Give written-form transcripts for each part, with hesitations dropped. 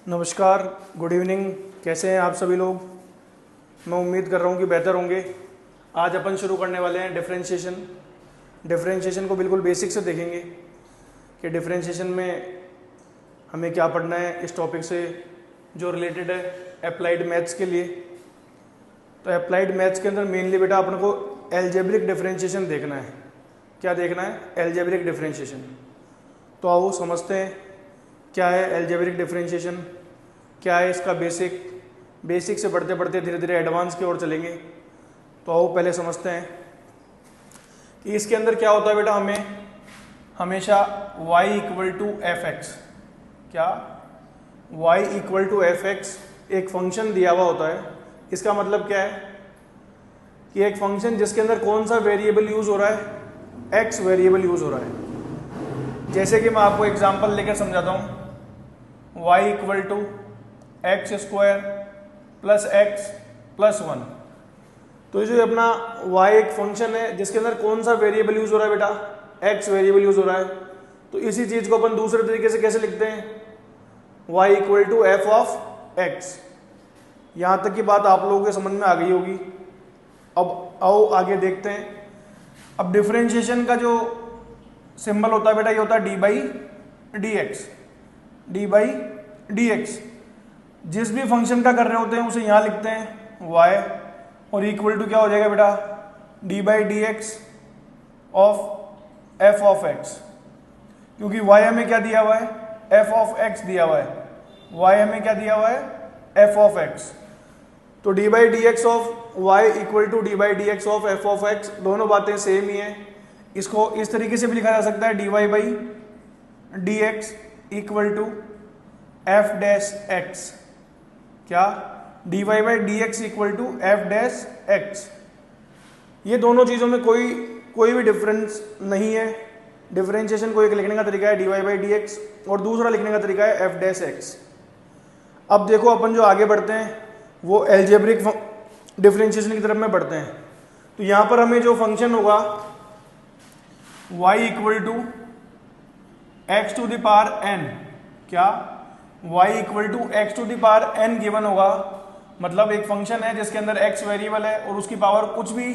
नमस्कार, good evening. कैसे हैं आप सभी लोग? मैं उम्मीद कर रहा हूँ कि बेहतर होंगे। आज अपन शुरू करने वाले हैं डिफरेंशिएशन। डिफरेंशिएशन को बिल्कुल बेसिक से देखेंगे कि डिफरेंशिएशन में हमें क्या पढ़ना है इस टॉपिक से जो रिलेटेड है अप्लाइड मैथ्स के लिए। तो अप्लाइड मैथ्स के अंदर मेनली बेटा अपन को एल्जेब्रिक डिफरेंशिएशन देखना है। क्या देखना है? Algebraic differentiation. तो आओ समझते हैं क्या है एल्जेब्रिक डिफरेंशिएशन, क्या है इसका बेसिक से बढ़ते बढ़ते धीरे धीरे एडवांस की ओर चलेंगे। तो आओ पहले समझते हैं कि इसके अंदर क्या होता है बेटा। हमें हमेशा y equal to f x, क्या y equal to f x एक फंक्शन दिया हुआ होता है। इसका मतलब क्या है कि एक फंक्शन जिसके अंदर कौन सा वेरिएबल यूज हो रहा है, x वेरिएबल यूज हो रहा है। जैसे कि मैं आपको एग्जांपल लेकर समझाता हूँ। y equal to x square plus x plus one. तो जो अपना y एक फंक्शन है जिसके अंदर कौन सा वेरिएबल यूज हो रहा है बेटा, x वेरिएबल यूज हो रहा है। तो इसी चीज को अपन दूसरे तरीके से कैसे लिखते हैं, y equal to f of x. यहां तक की बात आप लोगों के समझ में आ गई होगी। अब आओ आगे देखते हैं। अब डिफरेंशिएशन का जो सिंबल होता है बेटा, ये होता है D by d x. D by d x जिस भी फंक्शन का कर रहे होते हैं उसे यहां लिखते हैं y, और इक्वल टू क्या हो जाएगा बेटा, D by d x of f of x. क्योंकि y हमें क्या दिया हुआ है, एफ ऑफ एक्स दिया हुआ है। y हमें क्या दिया हुआ है, एफ ऑफ एक्स। तो d by d x of y equal to d by d x of f of x, दोनों बातें सेम ही है। इसको इस तरीके से भी लिखा जा सकता है d y by d x equal to f dash x. क्या, d y by d x equal to f dash x. ये दोनों चीज़ों में कोई भी डिफरेंस नहीं है। डिफरेंशिएशन को एक लिखने का तरीका है d y by d x और दूसरा लिखने का तरीका है एफ डैश एक्स। अब देखो अपन जो आगे बढ़ते हैं वो एल्जेब्रिक डिफरेंशिएशन की तरफ में बढ़ते हैं। तो यहाँ पर हमें जो फंक्शन होगा y equal to x to the power n, क्या y equal to x to the power n given होगा। मतलब एक फंक्शन है जिसके अंदर x वेरिएबल है और उसकी पावर कुछ भी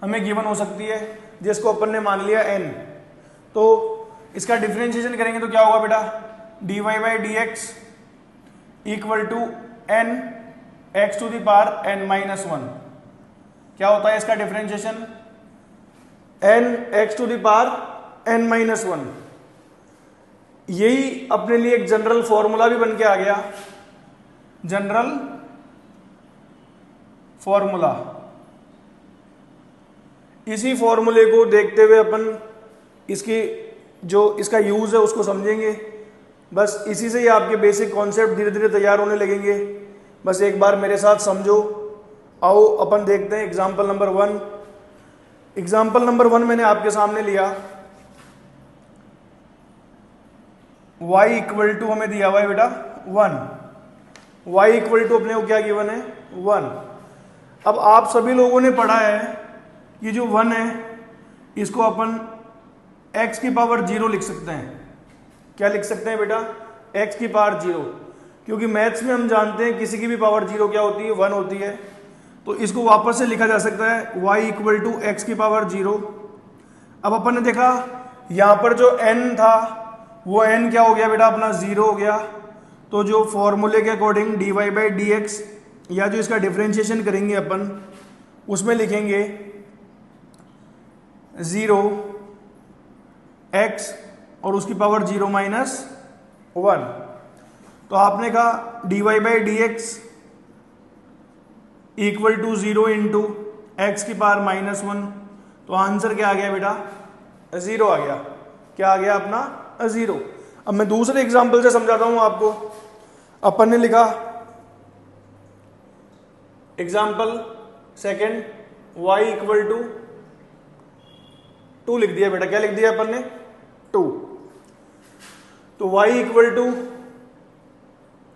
हमें गिवन हो सकती है जिसको अपन ने मान लिया n। तो इसका डिफरेंशिएशन करेंगे तो क्या होगा बेटा, d y by d x equal to n x to the power n minus one. क्या होता है इसका differentiation, n x to the power n minus one. यही अपने लिए एक जनरल फॉर्मूला भी बन के आ गया, जनरल फॉर्मूला। इसी फॉर्मूले को देखते हुए अपन इसकी जो इसका यूज है उसको समझेंगे। बस इसी से ही आपके बेसिक कॉन्सेप्ट धीरे धीरे तैयार होने लगेंगे। बस एक बार मेरे साथ समझो। आओ अपन देखते हैं example number one. Example number one मैंने आपके सामने लिया। y इक्वल टू हमें दिया हुआ है बेटा वन। y इक्वल टू अपने को क्या गिवन है, वन। अब आप सभी लोगों ने पढ़ा है कि जो वन है इसको अपन x की पावर जीरो लिख सकते हैं। क्या लिख सकते हैं बेटा, x की पावर जीरो। क्योंकि मैथ्स में हम जानते हैं किसी की भी पावर जीरो क्या होती है, वन होती है। तो इसको वापस से लिखा जा सकता है y इक्वल टू एक्स की पावर जीरो। अब अपन ने देखा यहां पर जो n था वो n क्या हो गया बेटा, अपना जीरो हो गया। तो जो फॉर्मूले के according d y by d x या जो इसका डिफरेंशिएशन करेंगे अपन उसमें लिखेंगे जीरो x और उसकी पावर जीरो माइनस वन। तो आपने कहा d y by d x equal to zero into x की पावर माइनस वन। तो आंसर क्या आ गया बेटा, जीरो आ गया। क्या आ गया अपना, जीरो। अब मैं दूसरे एग्जांपल से समझाता हूं आपको। अपन ने लिखा example second, y equal to two लिख दिया बेटा। क्या लिख दिया अपन ने, टू। तो y इक्वल टू,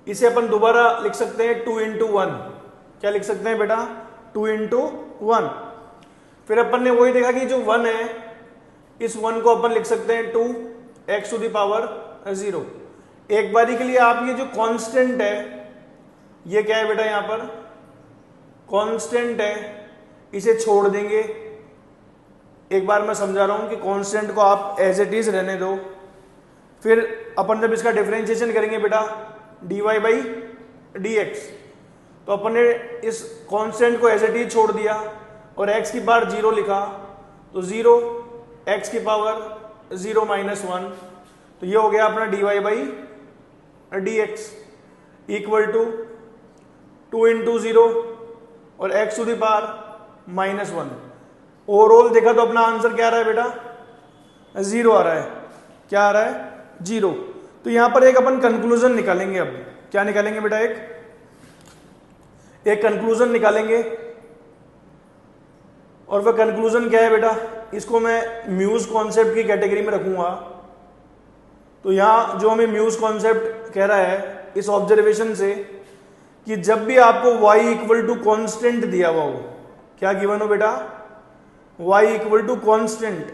इसे अपन दोबारा लिख सकते हैं टू इंटू वन। क्या लिख सकते हैं बेटा, टू इंटू वन। फिर अपन ने वही देखा कि जो वन है इस वन को अपन लिख सकते हैं two x to the power zero. एक बारी के लिए आप ये जो कांस्टेंट है, ये क्या है बेटा, यहां पर कांस्टेंट है, इसे छोड़ देंगे। एक बार मैं समझा रहा हूं कि कांस्टेंट को आप एज इट इज रहने दो। फिर अपन जब इसका डिफरेंशिएशन करेंगे बेटा dy बाई dx, तो अपन ने इस कांस्टेंट को एज इट इज छोड़ दिया और x की पावर 0 लिखा, तो 0 x की पावर 0 माइनस 1, तो ये हो गया अपना dy by dx equal to 2 into 0 और x to the power minus 1। Overall देखा तो अपना आंसर क्या आ रहा है बेटा, 0 आ रहा है। क्या आ रहा है, 0। तो यहां पर एक अपन कंक्लूजन निकालेंगे। अब क्या निकालेंगे बेटा, एक कंक्लूजन निकालेंगे। और वह कंक्लूजन क्या है बेटा, इसको मैं म्यूज कॉन्सेप्ट की कैटेगरी में रखूंगा। तो यहां जो हमें म्यूज कॉन्सेप्ट कह रहा है इस ऑब्जर्वेशन से कि जब भी आपको y इक्वल टू कॉन्स्टेंट दिया हुआ हो, क्या गिवन हो बेटा, y इक्वल टू कॉन्स्टेंट,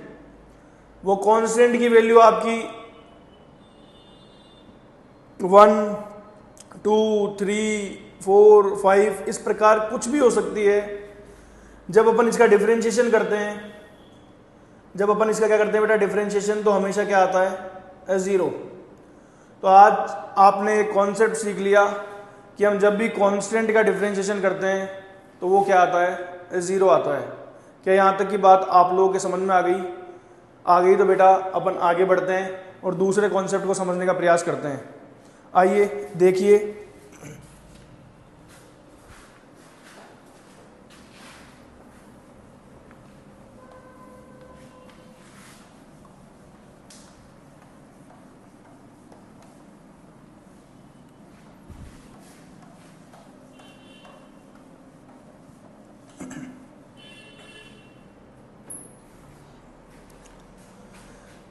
वो कॉन्स्टेंट की वैल्यू आपकी 1, 2, 3, 4, 5 इस प्रकार कुछ भी हो सकती है। जब अपन इसका डिफरेंशिएशन करते हैं, जब अपन इसका क्या करते हैं बेटा डिफरेंशिएशन, तो हमेशा क्या आता है, 0। तो आज आपने एक कॉन्सेप्ट सीख लिया कि हम जब भी कांस्टेंट का डिफरेंशिएशन करते हैं तो वो क्या आता है, 0 आता है। क्या यहाँ तक की बात आप लोगों के समझ में आ गई? आ गई तो बेटा अपन आगे बढ़ते हैं और दूसरे कॉन्सेप्ट को समझने का प्रयास करते हैं। आइए देखिए,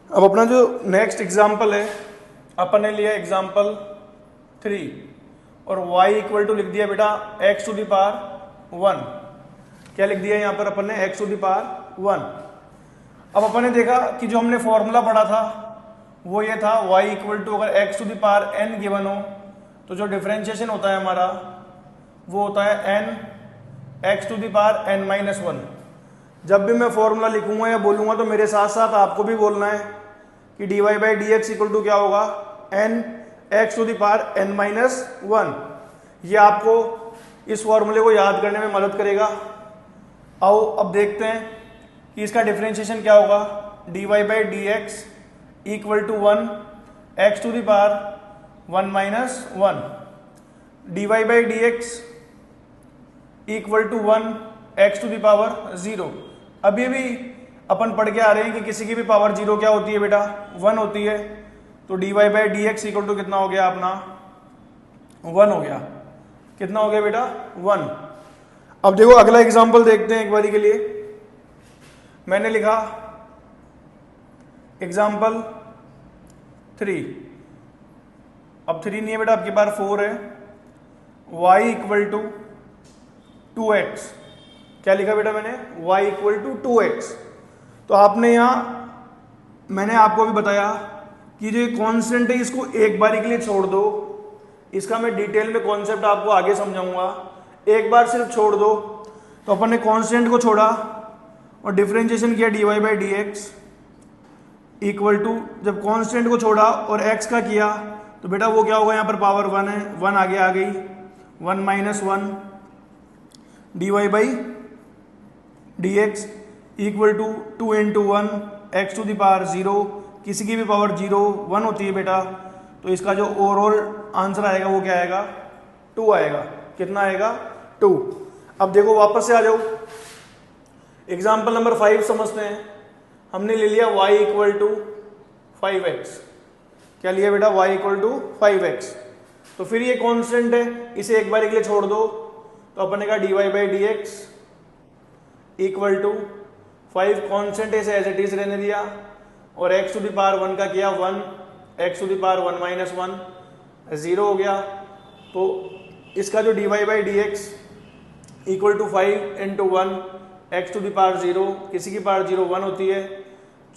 अब अपना जो नेक्स्ट एग्जाम्पल है, अपन ने लिया एग्जाम्पल 3 और y इक्वल टू लिख दिया बेटा x टू दी पावर 1। क्या लिख दिया यहाँ पर अपन ने, x टू दी पावर 1। अब अपन ने देखा कि जो हमने फॉर्मूला पढ़ा था वो ये था y इक्वल टू अगर x to the power n given हो तो जो डिफरेंशिएशन होता है हमारा वो होता है n x to the power n minus 1। जब भी मैं फॉर्मूला लिखूंगा या बोलूंगा तो मेरे साथ साथ आपको भी बोलना है कि dy by d x equal to क्या होगा, n x to the power n minus 1। ये आपको इस फॉर्मूले को याद करने में मदद करेगा। आओ अब देखते हैं कि इसका डिफरेंशिएशन क्या होगा, dy by d x equal to 1 x to the power 1 minus 1, dy by d x equal to 1 x to the power 0। अभी भी अपन पढ़ के आ रहे हैं कि किसी की भी पावर 0 क्या होती है बेटा, 1 होती है। तो dy by d x equal to कितना हो गया अपना, 1 हो गया। कितना हो गया बेटा, 1। अब देखो अगला एग्जांपल देखते हैं एक बारी के लिए। मैंने लिखा एग्जांपल 3। अब 3 नहीं है बेटा, आपके पास 4 है। y equal to 2x। क्या लिखा बेटा मैंने, y इक्वल टू 2x। तो आपने यहां, मैंने आपको भी बताया कि जो कांस्टेंट है इसको एक बारी के लिए छोड़ दो। इसका मैं डिटेल में कॉन्सेप्ट आपको आगे समझाऊंगा, एक बार सिर्फ छोड़ दो। तो अपन ने कांस्टेंट को छोड़ा और डिफरेंशिएशन किया dy by d x equal to, जब कांस्टेंट को छोड़ा और x का किया तो बेटा वो क्या होगा, यहाँ पर पावर 1 है, 1 आगे आ गई, 1 minus 1 dy by d x equal to 2 into 1 x to the power 0। किसी की भी पावर 0 1 होती है बेटा, तो इसका जो ओवरऑल आंसर आएगा वो क्या आएगा, 2 आएगा। कितना आएगा, 2। अब देखो वापस से आ जाओ, एग्जाम्पल नंबर 5 समझते हैं। हमने ले लिया y इक्वल टू 5x। क्या लिया बेटा, y इक्वल टू 5x। तो फिर ये कांस्टेंट है, इसे एक बार के लिए छोड़ दो। तो अपन ने कहा dy by d x equal to 5 constant इसे एज इट इज रहने दिया और x टू दी पावर 1 का किया 1, x to the power 1 minus 1, 0 हो गया। तो इसका जो dy by d x equal to 5 into 1 x to the power 0, किसी की पावर 0 1 होती है।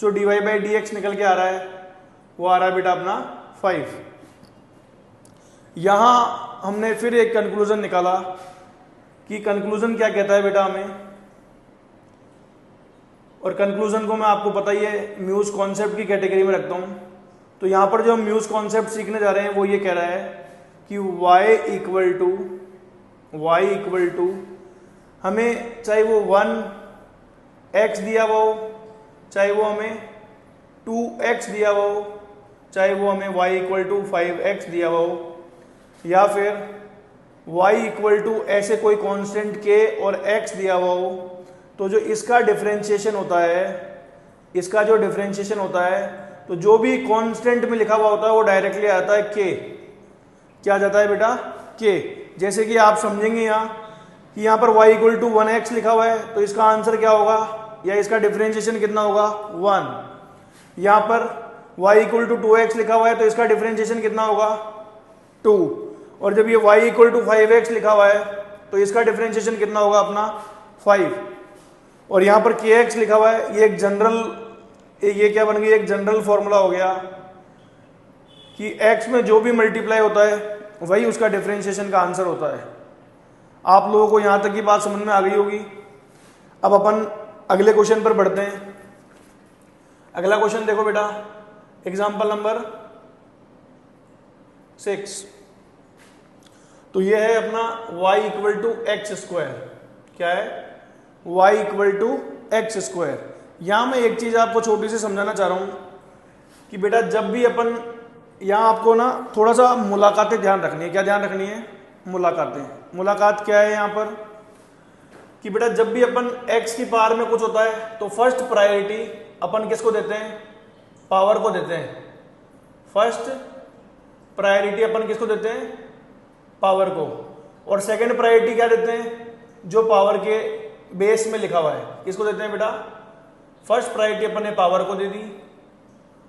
जो dy बाई डी एक्स निकल के आ रहा है वो आ रहा है बेटा अपना 5। यहाँ हमने फिर एक कंक्लूजन निकाला कि कंक्लूजन क्या कहता है बेटा हमें, और कंक्लूजन को मैं आपको पता ही है म्यूज कॉन्सेप्ट की कैटेगरी में रखता हूँ। तो यहाँ पर जो हम म्यूज कॉन्सेप्ट सीखने जा रहे हैं वो ये कह रहा है कि y इक्वल टू हमें चाहे वो 1x दिया हुआ हो, चाहे वो हमें 2x दिया हुआ हो, चाहे वो हमें y इक्वल टू 5x दिया हुआ हो, या फिर y इक्वल टू ऐसे कोई कांस्टेंट k और x दिया हुआ हो, तो जो इसका डिफरेंशिएशन होता है, इसका जो डिफरेंशिएशन होता है, तो जो भी कांस्टेंट में लिखा हुआ होता है वो डायरेक्टली आता है k। क्या आ जाता है बेटा? k। जैसे कि आप समझेंगे यहाँ कि यहाँ पर y इक्वल टू 1x लिखा हुआ है, तो इसका आंसर क्या होगा या इसका डिफरेंशिएशन कितना होगा? 1। यहाँ पर y इक्वल टू 2x लिखा हुआ है, तो इसका डिफरेंशिएशन कितना होगा? 2। और जब ये y इक्वल टू 5x लिखा हुआ है, तो इसका डिफरेंशिएशन कितना होगा अपना? 5। और यहाँ पर kx लिखा हुआ है, ये एक जनरल, ये क्या बन गई? एक जनरल फॉर्मूला हो गया कि x में जो भी मल्टीप्लाई होता है वही उसका डिफरेंशिएशन का आंसर होता है। आप लोगों को यहाँ तक की बात समझ में आ गई होगी। अब अपन अगले क्वेश्चन पर बढ़ते हैं। अगला क्वेश्चन देखो बेटा, एग्जाम्पल नंबर 6। तो ये है अपना y equal to x square. क्या है? y equal to x square. यहां मैं एक चीज आपको छोटी सी समझाना चाह रहा हूं कि बेटा जब भी अपन, यहां आपको ना थोड़ा सा मुलाकातें ध्यान रखनी है। क्या ध्यान रखनी है? मुलाकातें। मुलाकात क्या है यहां पर कि बेटा जब भी अपन x की पावर में कुछ होता है तो फर्स्ट प्रायोरिटी अपन किसको देते हैं? पावर को देते हैं। फर्स्ट प्रायोरिटी अपन किसको देते हैं? पावर को। और सेकंड प्रायोरिटी क्या देते हैं? जो पावर के बेस में लिखा हुआ है, किसको देते हैं बेटा? फर्स्ट प्रायोरिटी अपन ने पावर को दे दी,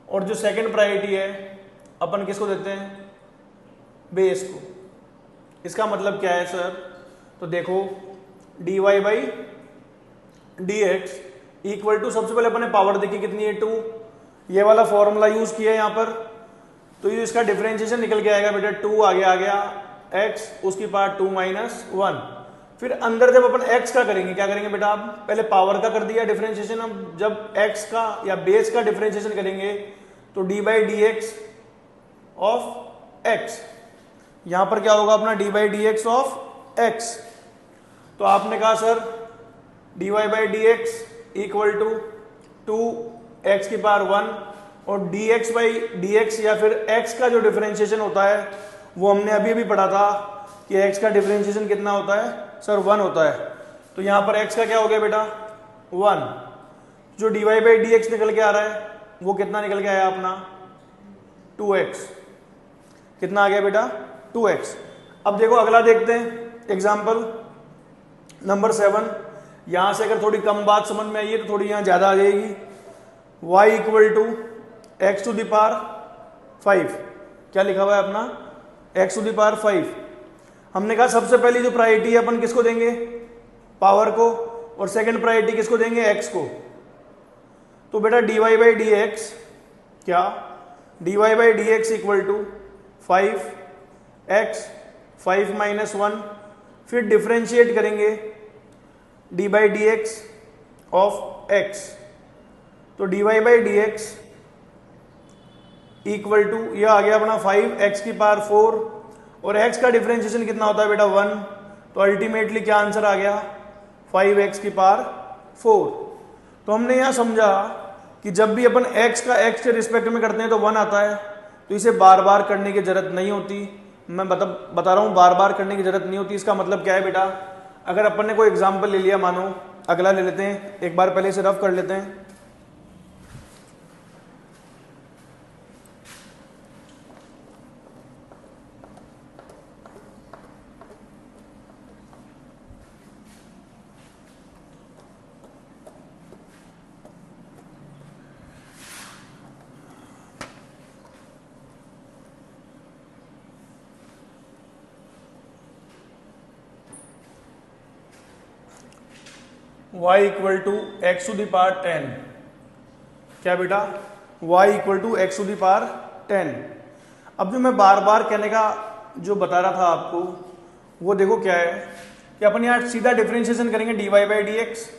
और जो सेकंड प्रायोरिटी है अपन किसको देते हैं? बेस को। इसका मतलब क्या है सर? तो देखो dy by d x equal to, सबसे पहले अपन ने पावर देखी कितनी है? 2। ये वाला फॉर्मूला यूज किया है यहां पर, तो ये इसका डिफरेंशिएशन निकल के आएगा बेटा। 2 आगे आ गया x, उसकी पावर 2 माइनस 1। फिर अंदर जब अपन x का करेंगे, क्या करेंगे बेटा? आप पहले पावर का कर दिया डिफरेंशिएशन, अब जब x का या बेस का डिफरेंशिएशन करेंगे तो d by d x of x। यहां पर क्या होगा अपना? D by d x of x। तो आपने कहा sir d y by d x equal to 2x की पावर 1, और dx बाई डी एक्स या फिर x का जो डिफरेंशिएशन होता है वो हमने अभी भी पढ़ा था कि x का डिफरेंशिएशन कितना होता है सर? 1 होता है। तो यहां पर x का क्या हो गया बेटा? 1। जो dy बाई डी एक्स निकल के आ रहा है वो कितना निकल के आया अपना? 2x। कितना आ गया बेटा? 2x। अब देखो अगला देखते हैं, एग्जाम्पल नंबर 7। यहां से अगर थोड़ी कम बात समझ में आई है तो थोड़ी यहां ज्यादा आ जाएगी। y equal to x to the power 5। क्या लिखा हुआ है अपना? x to the power 5। हमने कहा सबसे पहली जो प्रायोरिटी है अपन किसको देंगे? पावर को। और सेकंड प्रायोरिटी किसको देंगे? x को। तो बेटा dy बाई डी एक्स, क्या? dy by d x equal to 5x 5 minus 1। फिर डिफरेंशिएट करेंगे d by d x of x। तो d y by d x equal to, यह आ गया अपना 5x की पावर 4, और x का डिफरेंशिएशन कितना होता है बेटा? 1। तो अल्टीमेटली क्या आंसर आ गया? 5x की पावर 4। तो हमने यहां समझा कि जब भी अपन x का x के रिस्पेक्ट में करते हैं तो 1 आता है, तो इसे बार बार करने की जरूरत नहीं होती। मैं बता रहा हूं बार बार करने की जरूरत नहीं होती। इसका मतलब क्या है बेटा? अगर अपन ने कोई एग्जाम्पल ले लिया, मानो अगला ले लेते हैं, एक बार पहले से रफ कर लेते हैं। y equal to x to the power 10। क्या बेटा? y equal to x to the power 10। अब जो मैं बार बार कहने का जो बता रहा था आपको वो देखो क्या है कि अपन यहाँ सीधा डिफरेंशिएशन करेंगे dy by d x.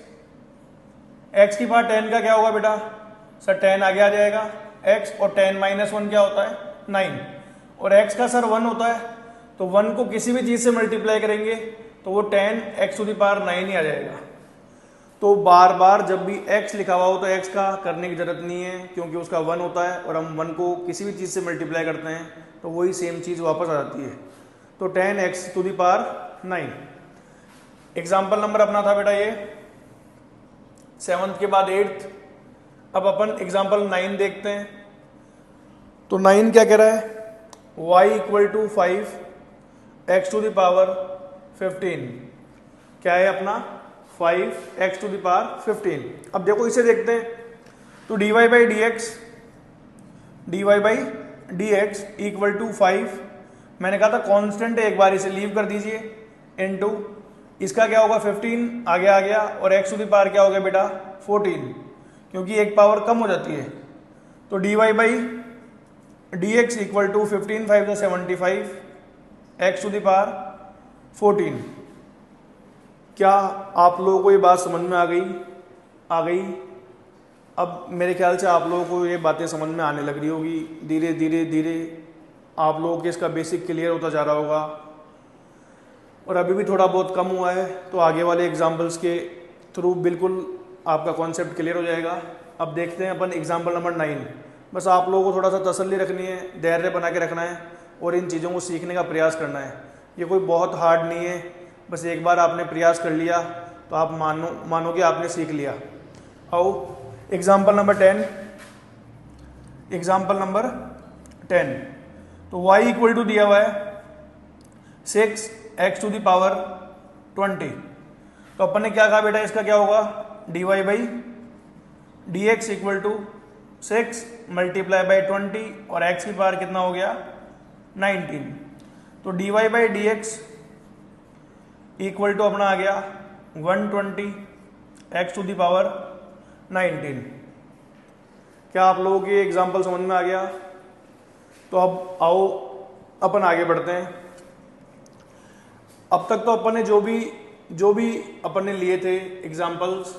X की पावर टेन का क्या होगा बेटा सर, टेन आगे आ जाएगा x, और टेन माइनस वन क्या होता है 9, और x का सर 1 होता है, तो 1 को किसी भी चीज़ से मल्टीप्लाई करेंगे तो वो 10x⁹9 ही आ जाएगा। तो बार बार जब भी x लिखा हुआ हो तो x का करने की जरूरत नहीं है क्योंकि उसका 1 होता है, और हम 1 को किसी भी चीज़ से मल्टीप्लाई करते हैं तो वही सेम चीज़ वापस आ जाती है। तो 10x⁹9। एग्जाम्पल नंबर अपना था बेटा ये 7th के बाद 8th। अब अपन एग्जाम्पल 9 देखते हैं। तो 9 क्या कह रहा है, y = 5 x⁵15। क्या है अपना 5x⁵15। अब देखो इसे देखते हैं। तो dy by d x equal to 5, मैंने कहा था कांस्टेंट है, एक बार इसे लीव कर दीजिए, इनटू इसका क्या होगा 15 आगे आ गया, और x⁵ क्या हो गया बेटा 14, क्योंकि एक पावर कम हो जाती है। तो dy by d x equal to 15 5 75 x⁴14। क्या आप लोगों को ये बात समझ में आ गई? अब मेरे ख्याल से आप लोगों को ये बातें समझ में आने लग रही होगी। धीरे धीरे आप लोगों के इसका बेसिक क्लियर होता जा रहा होगा, और अभी भी थोड़ा बहुत कम हुआ है, तो आगे वाले एग्जाम्पल्स के थ्रू बिल्कुल आपका कॉन्सेप्ट क्लियर हो जाएगा। अब देखते हैं अपन एग्जाम्पल नंबर 9। बस आप लोगों को थोड़ा सा तसल्ली रखनी है, धैर्य बना के रखना है, और इन चीज़ों को सीखने का प्रयास करना है। ये कोई बहुत हार्ड नहीं है, बस एक बार आपने प्रयास कर लिया तो आप मानो कि आपने सीख लिया। आओ एग्जाम्पल नंबर 10। Example number 10। तो y इक्वल टू दिया हुआ है 6x⁴20। तो अपन ने क्या कहा बेटा, इसका क्या होगा dy by d x equal to 6 multiply by 20, और x की पावर कितना हो गया 19। तो dy by d x equal to अपना आ गया 120 x⁴19। क्या आप लोगों की एग्जाम्पल समझ में आ गया? तो अब आओ अपन आगे बढ़ते हैं। अब तक तो अपन ने जो भी अपन ने लिए थे एग्जाम्पल्स,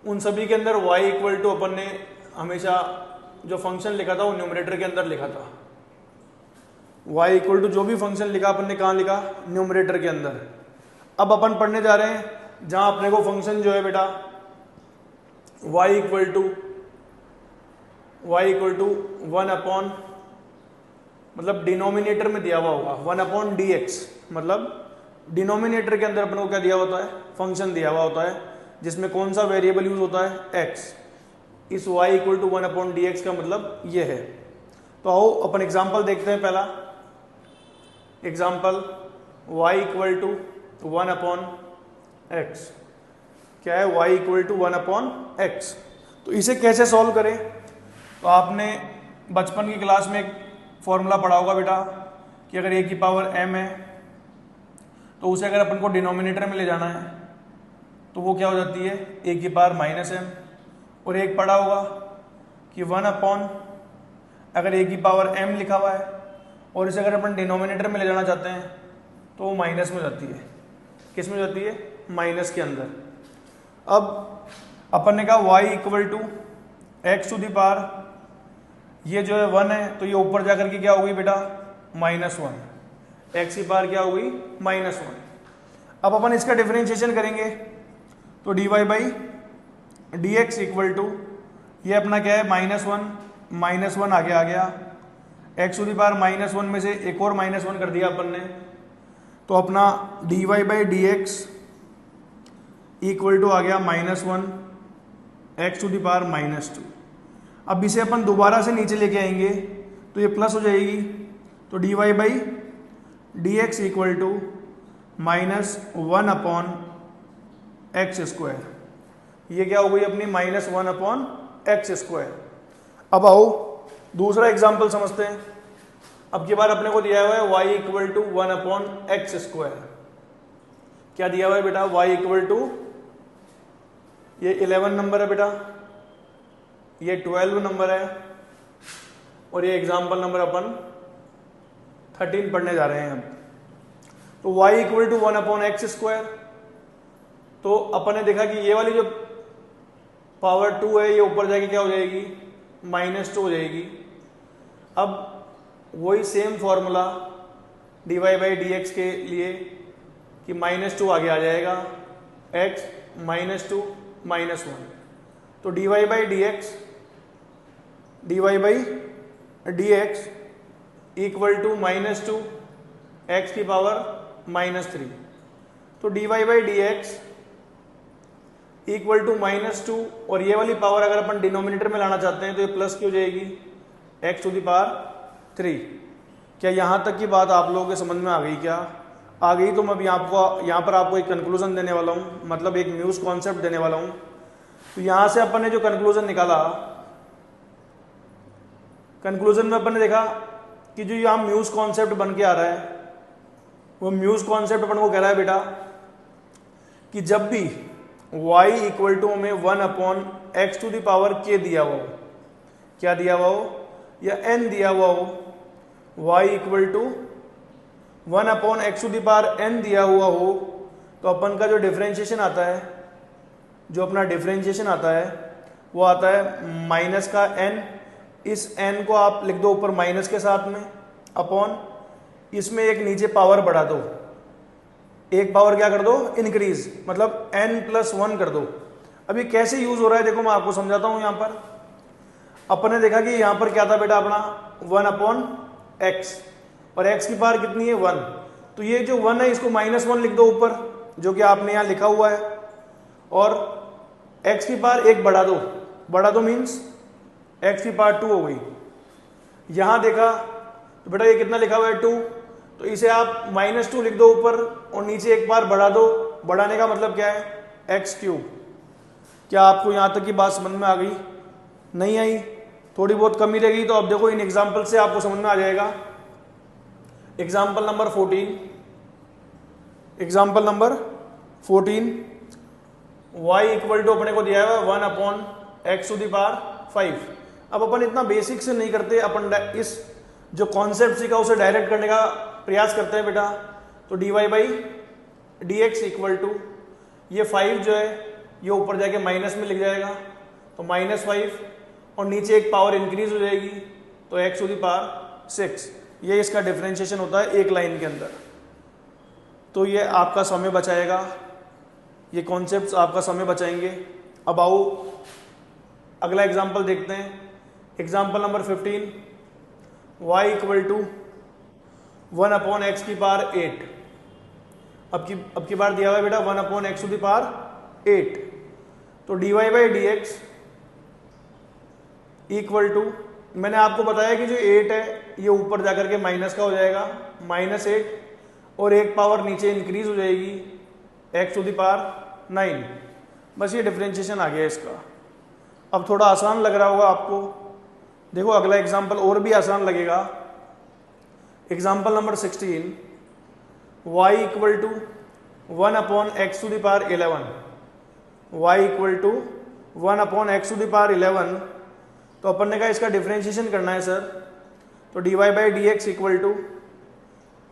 उन सभी के अंदर y इक्वल टू अपन ने हमेशा जो फंक्शन लिखा था वो न्यूमरेटर के अंदर लिखा था। y इक्वल टू जो भी फंक्शन लिखा अपन ने कहाँ लिखा, न्यूमरेटर के अंदर। अब अपन पढ़ने जा रहे हैं जहां अपने को फंक्शन जो है बेटा y इक्वल टू 1 मतलब डिनोमिनेटर में दिया हुआ होगा 1/dx, मतलब डिनोमिनेटर के अंदर अपने को क्या दिया होता है, फंक्शन दिया हुआ होता है, जिसमें कौन सा वेरिएबल यूज होता है x। इस y इक्वल टू 1/dx का मतलब ये है। तो आओ अपन एग्जाम्पल देखते हैं। पहला example y equal to 1/x। क्या है y इक्वल टू 1/x। तो इसे कैसे सॉल्व करें? तो आपने बचपन की क्लास में एक फॉर्मूला पढ़ा होगा बेटा कि अगर a की पावर m है तो उसे अगर अपन को डिनोमिनेटर में ले जाना है तो वो क्या हो जाती है a की पावर -m। और एक पढ़ा होगा कि 1/, अगर a की पावर m लिखा हुआ है और इसे अगर अपन डिनोमिनेटर में ले जाना चाहते हैं तो वो माइनस में जाती है। किस में जाती है? माइनस के अंदर। अब अपन ने कहा y इक्वल टू x⁴, ये जो है 1 है तो ये ऊपर जाकर के क्या हो गई बेटा -1, x की पावर क्या हो गई -1। अब अपन इसका डिफरेंशिएशन करेंगे तो dy by d x equal to ये अपना क्या है -1 आगे आ गया, x⁴ -1 में से एक और -1 कर दिया अपन ने, तो अपना dy by d x equal to आ गया -1 x⁴ -2। अब इसे अपन दोबारा से नीचे लेके आएंगे तो ये प्लस हो जाएगी। तो dy by d x equal to -1/x²। ये क्या हो गई अपनी -1/x²। अब आओ दूसरा एग्जाम्पल समझते हैं। अब की बार अपने को दिया हुआ है y इक्वल टू 1/x²। क्या दिया हुआ है बेटा? y इक्वल टू ये 11 नंबर है बेटा, ये 12 नंबर है, और ये एग्जाम्पल नंबर अपन 13 पढ़ने जा रहे हैं हम। तो y इक्वल टू 1/x²। तो अपन ने देखा कि ये वाली जो पावर 2 है ये ऊपर जाके क्या हो जाएगी, -2 हो जाएगी। अब वही सेम फॉर्मूला dy/dx के लिए कि -2 आगे आ जाएगा, x -2 -1। तो dy/dx इक्वल टू -2 x की पावर -3। तो dy/dx इक्वल टू -2, और ये वाली पावर अगर अपन डिनोमिनेटर में लाना चाहते हैं तो ये प्लस की हो जाएगी x⁻3। क्या यहाँ तक की बात आप लोगों के समझ में आ गई? क्या आ गई? तो मैं अब यहाँ पर आपको एक कंक्लूजन देने वाला हूँ, मतलब एक म्यूज कॉन्सेप्ट देने वाला हूँ। तो यहाँ से अपन ने जो कंक्लूजन निकाला, कंक्लूजन में अपन ने देखा कि जो यहाँ म्यूज कॉन्सेप्ट बन के आ रहा है, वो म्यूज कॉन्सेप्ट अपन को कह रहा है बेटा कि जब भी y इक्वल टू हमें 1/x⁴ दिया हुआ हो, क्या दिया हुआ हो, या n दिया हुआ हो, y इक्वल टू 1/x⁴n दिया हुआ हो, तो अपन का जो डिफरेंशिएशन आता है, जो अपना डिफरेंशिएशन आता है वो आता है माइनस का n। इस n को आप लिख दो ऊपर माइनस के साथ में, अपॉन इसमें एक नीचे पावर बढ़ा दो, एक पावर क्या कर दो, इंक्रीज, मतलब n+1 कर दो। अभी कैसे यूज हो रहा है देखो, मैं आपको समझाता हूं। यहां पर अपन ने देखा कि यहां पर क्या था बेटा अपना 1/x, और x की पावर कितनी है 1। तो ये जो 1 है इसको -1 लिख दो ऊपर, जो कि आपने यहां लिखा हुआ है, और x की पावर 1 बढ़ा दो मीन्स x की पावर 2 हो गई। यहां देखा तो बेटा ये कितना लिखा हुआ है 2, तो इसे आप -2 लिख दो ऊपर और नीचे एक बार बढ़ा दो। बढ़ाने का मतलब क्या है, x³। क्या आपको यहां तक की बात समझ में आ गई? नहीं आई? थोड़ी बहुत कमी रह गई तो अब देखो इन एग्जाम्पल से आपको समझ में आ जाएगा। Example number 14, example number 14, y equal to अपने को दिया है 1/x⁵। अब अपन इतना बेसिक से नहीं करते, अपन इस जो कॉन्सेप्ट सीखा उसे डायरेक्ट करने का प्रयास करते हैं बेटा। तो dy/dx इक्वल टू ये 5 जो है ये ऊपर जाके माइनस में लिख जाएगा, तो -5, और नीचे एक पावर इंक्रीज हो जाएगी, तो x⁶। ये इसका डिफरेंशिएशन होता है एक लाइन के अंदर। तो ये आपका समय बचाएगा, ये कॉन्सेप्ट्स आपका समय बचाएंगे। अब आओ अगला एग्जाम्पल देखते हैं। Example number 15, y equal to 1/x⁸। अब की बार दिया हुआ है बेटा 1/x⁸। तो dy/dx इक्वल टू, मैंने आपको बताया कि जो 8 है ये ऊपर जाकर के माइनस का हो जाएगा, -8, और एक पावर नीचे इंक्रीज हो जाएगी x⁹। बस ये डिफरेंशिएशन आ गया इसका। अब थोड़ा आसान लग रहा होगा आपको। देखो अगला एग्जाम्पल और भी आसान लगेगा। Example number 16, y equal to 1/x⁴। y equal to 1/x⁴। तो अपन ने कहा इसका डिफरेंशिएशन करना है सर, तो dy/dx इक्वल टू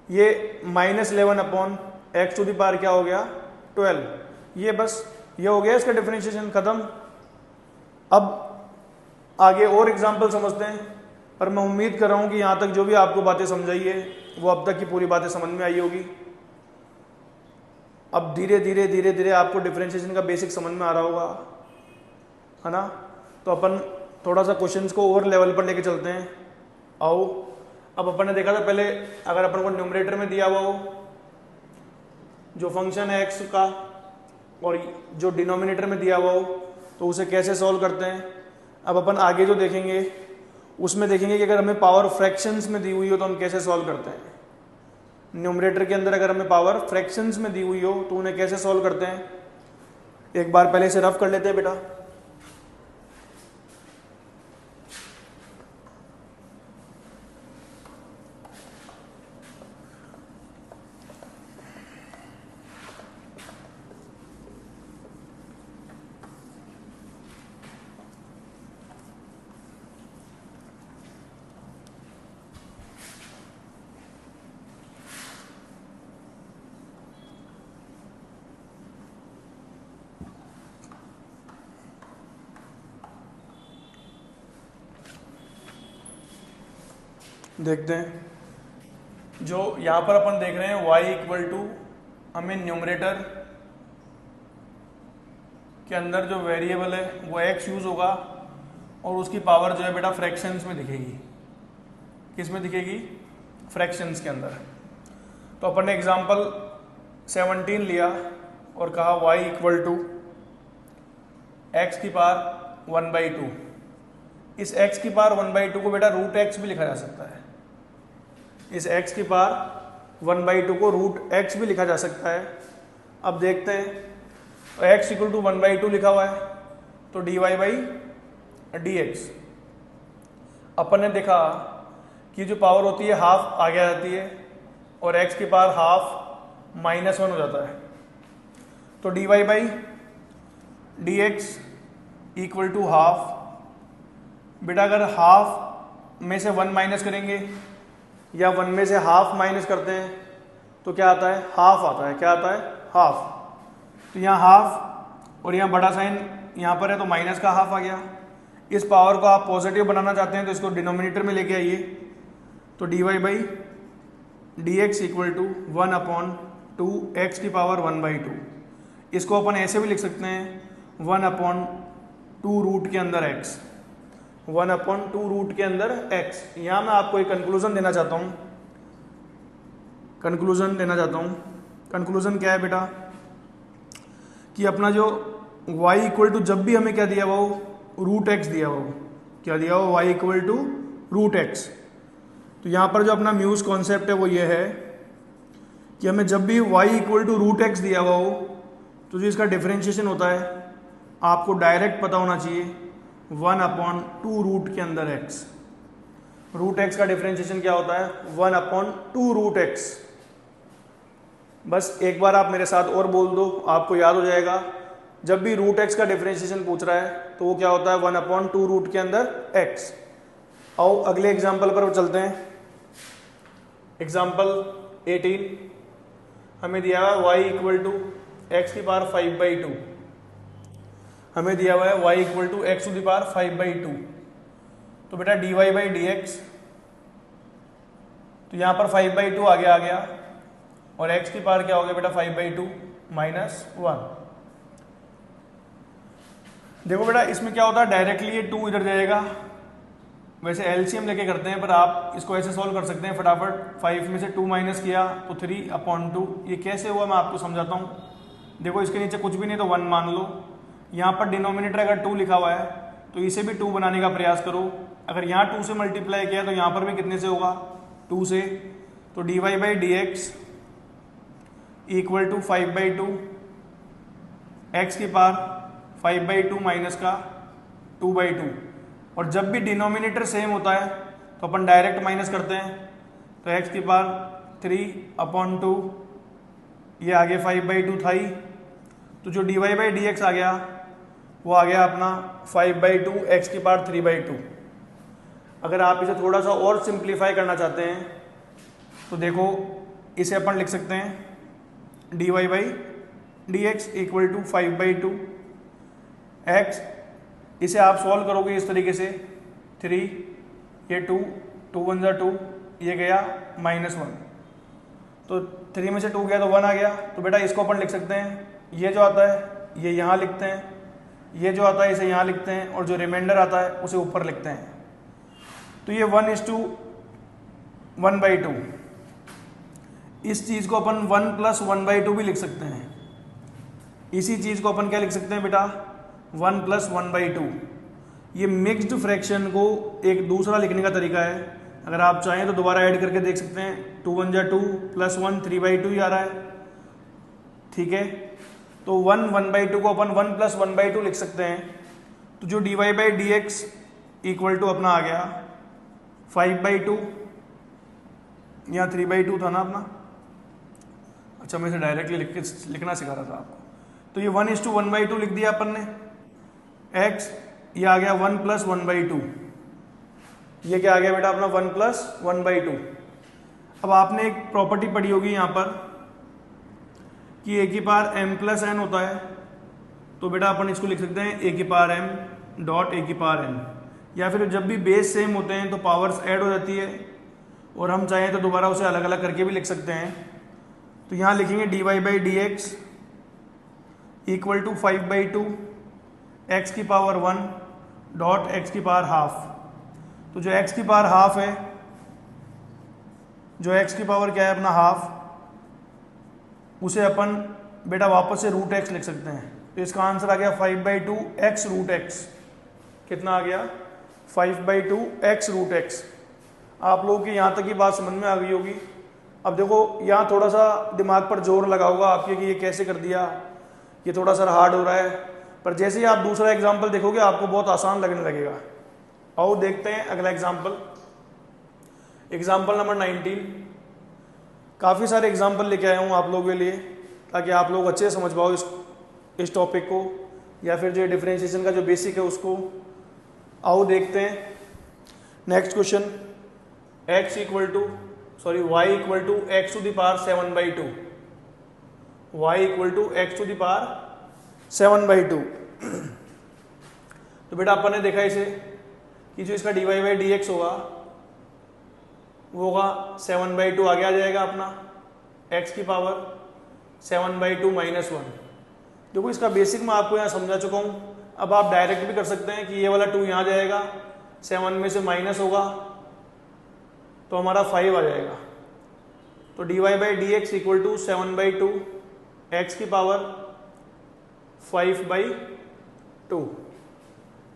ये -11/x⁴ क्या हो गया 12। ये बस ये हो गया इसका डिफरेंशिएशन, खत्म। अब आगे और एग्जाम्पल समझते हैं, पर मैं उम्मीद कर रहा हूं कि यहां तक जो भी आपको बातें समझाई है वो अब तक की पूरी बातें समझ में आई होगी। अब धीरे धीरे आपको डिफरेंशिएशन का बेसिक समझ में आ रहा होगा, है ना। तो अपन थोड़ा सा क्वेश्चंस को और लेवल पर लेके चलते हैं। आओ, अब अपन ने देखा था पहले, अगर अपन को न्यूमरेटर में दिया हुआ हो जो फंक्शन है x का, और जो डिनोमिनेटर में दिया हुआ हो, तो उसे कैसे सॉल्व करते हैं। अब अपन आगे जो देखेंगे उसमें देखेंगे कि अगर हमें पावर फ्रैक्शंस में दी हुई हो तो हम कैसे सॉल्व करते हैं। न्यूमरेटर के अंदर अगर हमें पावर फ्रैक्शंस में दी हुई हो तो उन्हें कैसे सॉल्व करते हैं। एक बार पहले से रफ कर लेते हैं बेटा। देखते हैं। जो यहाँ पर अपन देख रहे हैं y इक्वल टू, हमें न्यूमरेटर के अंदर जो वेरिएबल है वो x यूज होगा और उसकी पावर जो है बेटा फ्रैक्शंस में दिखेगी। किस में दिखेगी? फ्रैक्शंस के अंदर। तो अपन ने एग्जांपल 17 लिया और कहा y इक्वल टू एक्स की पावर 1/2। इस x की पावर 1/2 को बेटा रूट x भी लिखा जा सकता है। इस x की पावर 1/2 को रूट x भी लिखा जा सकता है। अब देखते हैं, x इक्वल टू 1/2 लिखा हुआ है तो dy बाई dx। अपन ने देखा कि जो पावर होती है हाफ आगे आ जाती है और x की पावर हाफ -1 हो जाता है। तो dy by dx equal to half. बेटा अगर हाफ में से 1 माइनस करेंगे या 1 में से हाफ माइनस करते हैं तो क्या आता है? हाफ आता है। क्या आता है? हाफ। तो यहाँ हाफ और यहाँ बड़ा साइन यहाँ पर है तो माइनस का हाफ आ गया। इस पावर को आप पॉजिटिव बनाना चाहते हैं तो इसको डिनोमिनेटर में लेके आइए। तो dy by dx equal to 1/2 x की पावर 1/2। इसको अपन ऐसे भी लिख सकते हैं 1/2 रूट के अंदर x। 1/2 रूट के अंदर x। यहाँ मैं आपको एक कंक्लूजन देना चाहता हूँ। कंक्लूजन क्या है बेटा? कि अपना जो y इक्वल टू, जब भी हमें क्या दिया हुआ हो, रूट x दिया हुआ हो। क्या दिया हुआ? y equal to root x। तो यहाँ पर जो अपना म्यूज कॉन्सेप्ट है वो ये है कि हमें जब भी y equal to root x दिया हुआ हो तो जो इसका डिफरेंशिएशन होता है आपको डायरेक्ट पता होना चाहिए 1/2 रूट के अंदर x। रूट x का डिफरेंशिएशन क्या होता है? 1/2 रूट x। बस एक बार आप मेरे साथ और बोल दो, आपको याद हो जाएगा। जब भी रूट x का डिफरेंशिएशन पूछ रहा है तो वो क्या होता है? 1/2 रूट के अंदर x। आओ अगले एग्जाम्पल पर चलते हैं। एग्जाम्पल 18 हमें दिया हुआ है y इक्वल टू एक्स की पावर 5/2। हमें दिया हुआ है y equal to x to the power 5/2। तो बेटा dy बाई dx, तो यहाँ पर 5/2 आगे आ गया और x की पावर क्या हो गया बेटा? 5/2 -1। देखो बेटा इसमें क्या होता है, डायरेक्टली ये 2 इधर जाएगा। वैसे एलसीएम लेके करते हैं पर आप इसको ऐसे सॉल्व कर सकते हैं फटाफट। 5 में से 2 माइनस किया तो 3/2। ये कैसे हुआ मैं आपको समझाता हूँ। देखो इसके नीचे कुछ भी नहीं तो 1 मान लो। यहाँ पर डिनोमिनेटर अगर 2 लिखा हुआ है तो इसे भी 2 बनाने का प्रयास करो। अगर यहाँ 2 से मल्टीप्लाई किया तो यहाँ पर भी कितने से होगा? 2 से। तो dy by dx equal to 5/2 x की पावर 5/2 माइनस का 2/2। और जब भी डिनोमिनेटर सेम होता है तो अपन डायरेक्ट माइनस करते हैं। तो x की पावर 3/2, ये आगे 5/2 था ही। तो जो dy बाई dx आ गया वो आ गया अपना 5/2 x की पावर 3/2। अगर आप इसे थोड़ा सा और सिंप्लीफाई करना चाहते हैं तो देखो इसे अपन लिख सकते हैं dy by dx equal to 5/2 x। इसे आप सॉल्व करोगे इस तरीके से 3, ये 2, 2 1 जा 2, ये गया -1। तो 3 में से 2 गया तो 1 आ गया। तो बेटा इसको अपन लिख सकते हैं, ये जो आता है ये यहाँ लिखते हैं, ये जो आता है इसे यहाँ लिखते हैं और जो रिमाइंडर आता है उसे ऊपर लिखते हैं। तो ये 1:1/2। इस चीज़ को अपन 1 + 1/2 भी लिख सकते हैं। इसी चीज़ को अपन क्या लिख सकते हैं बेटा? 1 + 1/2। ये मिक्स्ड फ्रैक्शन को एक दूसरा लिखने का तरीका है। अगर आप चाहें तो दोबारा ऐड करके देख सकते हैं। 2 1 जा 2 + 1 3/2 ही आ रहा है। ठीक है, तो 1 1/2 को अपन 1 + 1/2 लिख सकते हैं। तो जो dy by dx equal to अपना आ गया 5/2, यहाँ 3/2 था ना अपना। अच्छा मैं इसे डायरेक्टली लिखना सिखा रहा था आपको। तो ये 1:1/2 लिख दिया अपन ने। x ये आ गया 1 + 1/2। ये क्या आ गया बेटा अपना 1 + 1/2। अब आपने एक प्रॉपर्टी पढ़ी होगी यहाँ पर कि a की पावर m + n होता है। तो बेटा अपन इसको लिख सकते हैं a की पावर m डॉट a की पावर n। या फिर जब भी बेस सेम होते हैं तो पावर्स ऐड हो जाती है। और हम चाहें तो दोबारा उसे अलग अलग करके भी लिख सकते हैं। तो यहाँ लिखेंगे dy by d x equal to 5/2 x की पावर 1 डॉट एक्स की पावर हाफ। तो जो एक्स की पावर हाफ है, जो एक्स की पावर क्या है अपना हाफ, उसे अपन बेटा वापस से रूट एक्स लिख सकते हैं। तो इसका आंसर आ गया 5/2 एक्स रूट एक्स। कितना आ गया? 5/2 एक्स रूट एक्स। आप लोगों की यहाँ तक की बात समझ में आ गई होगी। अब देखो यहाँ थोड़ा सा दिमाग पर जोर लगा होगा आपके कि ये कैसे कर दिया, ये थोड़ा सा हार्ड हो रहा है, पर जैसे ही आप दूसरा एग्जाम्पल देखोगे आपको बहुत आसान लगने लगेगा। आओ देखते हैं अगला एग्जाम्पल। Example number 19। काफ़ी सारे एग्जाम्पल लेके आया हूँ आप लोगों के लिए ताकि आप लोग अच्छे से समझ पाओ इस टॉपिक को, या फिर जो डिफरेंशिएशन का जो बेसिक है उसको। आओ देखते हैं next question. y equal to x to the power 7/2। y equal to x to the power 7/2। तो बेटा अपन ने देखा इसे कि जो इसका dy बाई डी एक्स होगा वो होगा 7/2 आगे आ जाएगा अपना x की पावर 7/2 माइनस 1। देखो इसका बेसिक मैं आपको यहाँ समझा चुका हूँ। अब आप डायरेक्ट भी कर सकते हैं कि ये वाला 2 यहाँ जाएगा, 7 में से माइनस होगा तो हमारा 5 आ जाएगा। तो dy by d x equal to 7/2 x की पावर 5/2।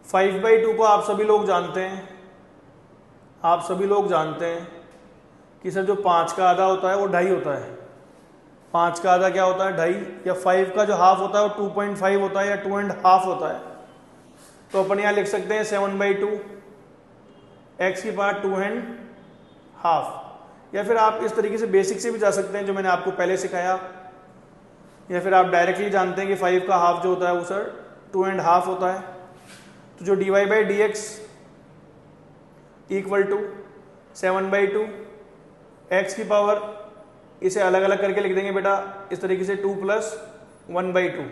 5/2 को आप सभी लोग जानते हैं, कि सर जो 5 का आधा होता है वो 2.5 होता है। 5 का आधा क्या होता है? 2.5। या 5 का जो हाफ होता है वो 2.5 होता है या 2.5 होता है। तो अपन यहाँ लिख सकते हैं 7/2 एक्स की पावर 2.5। या फिर आप इस तरीके से बेसिक से भी जा सकते हैं जो मैंने आपको पहले सिखाया, या फिर आप डायरेक्टली जानते हैं कि 5 का हाफ जो होता है वो सर 2.5 होता है। तो जो dy by d x equal to 7/2 x की पावर, इसे अलग अलग करके लिख देंगे बेटा इस तरीके से 2 + 1/2।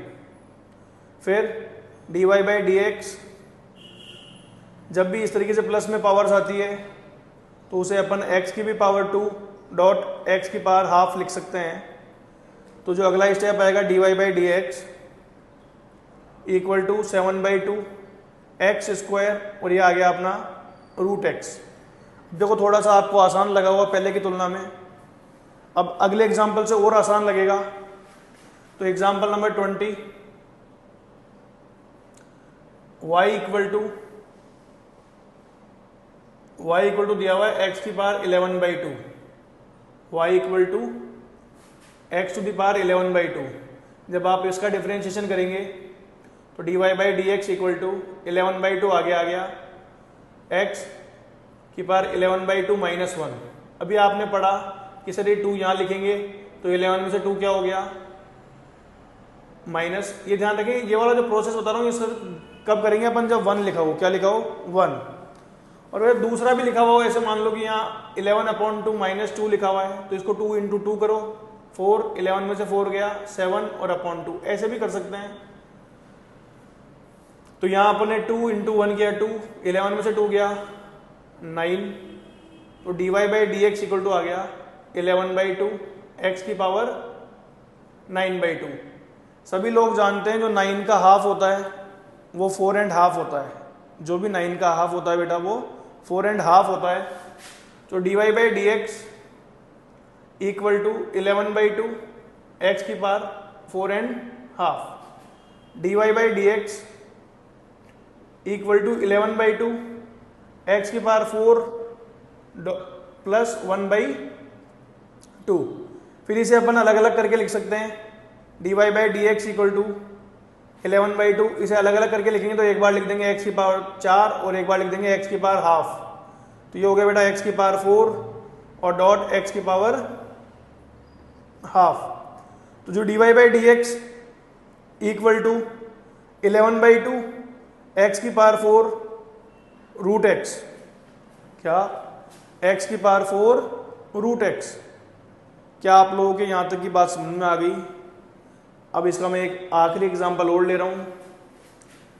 फिर dy बाई डी एक्स, जब भी इस तरीके से प्लस में पावर्स आती है तो उसे अपन x की भी पावर 2 डॉट एक्स की पावर हाफ लिख सकते हैं। तो जो अगला स्टेप आएगा dy by d x equal to 7/2 x square, और ये आ गया अपना रूट एक्स। देखो थोड़ा सा आपको आसान लगा हुआ पहले की तुलना में, अब अगले एग्जाम्पल से और आसान लगेगा। तो example number 20। y equal to दिया हुआ है एक्स की power 11/2। y equal to x to the power 11/2। जब आप इसका डिफरेंशिएशन करेंगे तो dy by d x equal to 11/2 आगे आ गया x की पावर 11/2 माइनस 1। अभी आपने पढ़ा कि सर ये 2 यहाँ लिखेंगे तो 11 में से 2 क्या हो गया? माइनस। ये ध्यान रखें, ये वाला जो प्रोसेस बता रहा हूँ ये सर कब करेंगे अपन? जब 1 लिखा हो। क्या लिखा हो? 1। और वह दूसरा भी लिखा हुआ हो, ऐसे मान लो कि यहाँ 11/2 माइनस 2 लिखा हुआ है तो इसको 2 × 2 करो, 4, 11 में से 4 गया 7 और /2, ऐसे भी कर सकते हैं। तो यहाँ अपन ने 2 × 1 किया 2, 11 में से 2 गया 9। तो dy by d x equal to आ गया 11/2 एक्स की पावर 9/2। सभी लोग जानते हैं जो 9 का हाफ होता है वो 4.5 होता है। जो भी 9 का हाफ होता है बेटा वो 4.5 होता है। तो dy by d x equal to 11/2 x की power 4.5। dy by d x equal to 11/2 x की पावर 4 प्लस 1/2। फिर इसे अपन अलग अलग करके लिख सकते हैं। dy by d x equal to 11/2, इसे अलग अलग करके लिखेंगे तो एक बार लिख देंगे x की पावर 4 और एक बार लिख देंगे x की पावर हाफ। तो ये हो गया बेटा x की पावर 4 और डॉट x की पावर हाफ। तो जो dy by d x equal to 11/2 x की पावर 4 रूट x, क्या x की पावर 4 रूट x। क्या आप लोगों के यहाँ तक की बात समझ में आ गई? अब इसका मैं एक आखिरी एग्जांपल और ले रहा हूँ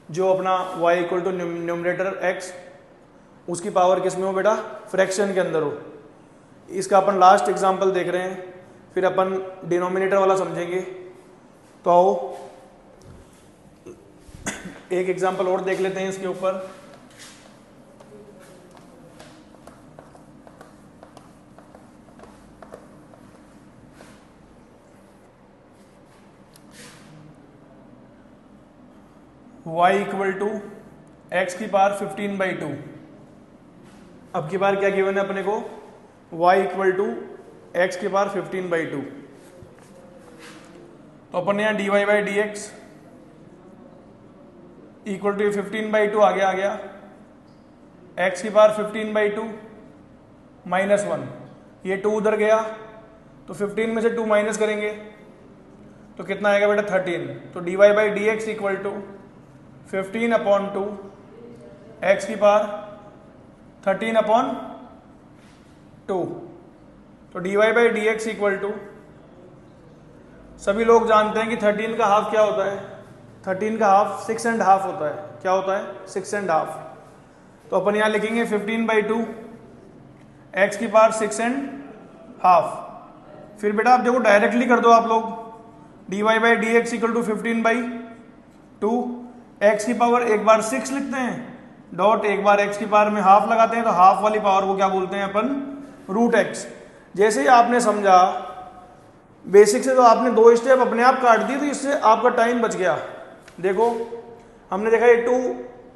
जो अपना y equal to numerator x, उसकी पावर किस में हो बेटा? फ्रैक्शन के अंदर हो। इसका अपन लास्ट एग्जांपल देख रहे हैं, फिर अपन डिनोमिनेटर वाला समझेंगे। तो आओ एक एग्जांपल और देख लेते हैं इसके ऊपर। y इक्वल टू एक्स की पावर 15/2। अब की बार क्या गिवन है अपने को, y इक्वल टू एक्स की पावर 15/2। तो अपन यहाँ dy by d x equal to 15/2 आ गया x की पावर 15/2 -1, ये 2 उधर गया तो 15 में से 2 माइनस करेंगे तो कितना आएगा बेटा 13। तो dy by d x equal to 15/2 x की पावर 13/2। तो dy by d x equal to, सभी लोग जानते हैं कि 13 का हाफ क्या होता है, 13 का हाफ 6.5 होता है। क्या होता है 6.5। तो अपन यहाँ लिखेंगे 15/2 x की पावर 6.5। फिर बेटा आप देखो डायरेक्टली कर दो आप लोग, dy by d x equal to 15/2, x की पावर एक बार 6 लिखते हैं, डॉट एक बार x की पावर में हाफ लगाते हैं, तो हाफ वाली पावर को क्या बोलते हैं अपन, रूट x। जैसे ही आपने समझा बेसिक से, तो आपने 2 स्टेप अपने आप काट दिए, तो इससे आपका टाइम बच गया। देखो हमने देखा ये 2